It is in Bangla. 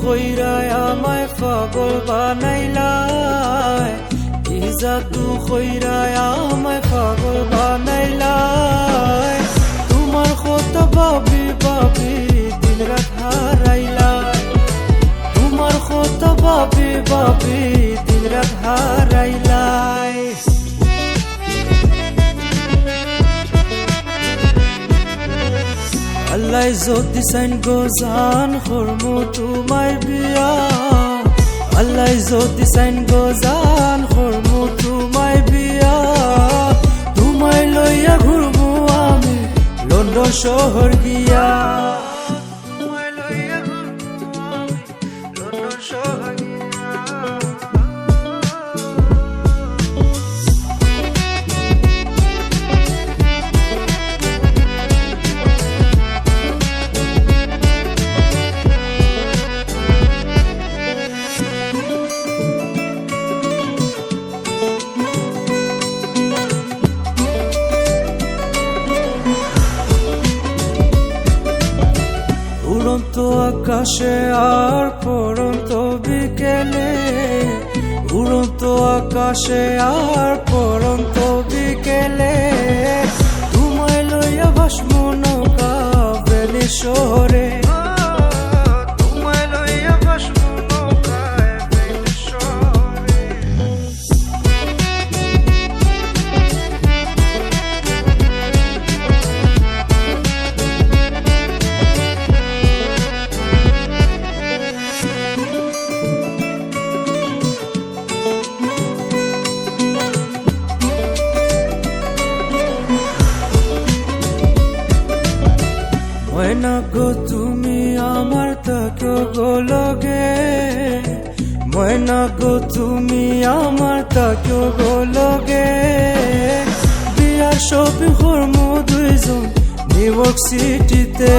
কইরায় আমায় পাগল বানাইলাই, কি জাদু কইরায় আমায় পাগল বানাইলাই। তোমার কথা ভাবি ভাবি দিন রাত হারাইলাই, তোমার কথা ভাবি ভাবি দিন রাত হারাইলাই। আল্লাহ যদি চাইন গো জান করমু তোমায় বিয়া, আল্লাহ যদি চাইন গো জান করমু তোমায় বিয়া। তোমায় লইয়া ঘুরবো আমি লন্ডন শহর গিয়া, তোমায় লইয়া ঘুরবো আমি লন্ডন শহর গিয়া। উড়ন্ত আকাশে আর পড়ন্ত বিকেলে, উড়ন্ত আকাশে আর পড়ন্ত বিকেলে। তোমায় লইয়া ভাসমু নৌকা বেলি শহরে, তোমায় লইয়া ভাসমু নৌকা বেলি শহরে। ময়না গো তুমি আমার তাকেও গো লগে, ময়না গো তুমি আমার তাকেও গো লগে। বিয়ার শপিং করমু দুইজন নিউ ইয়র্ক সিটিতে।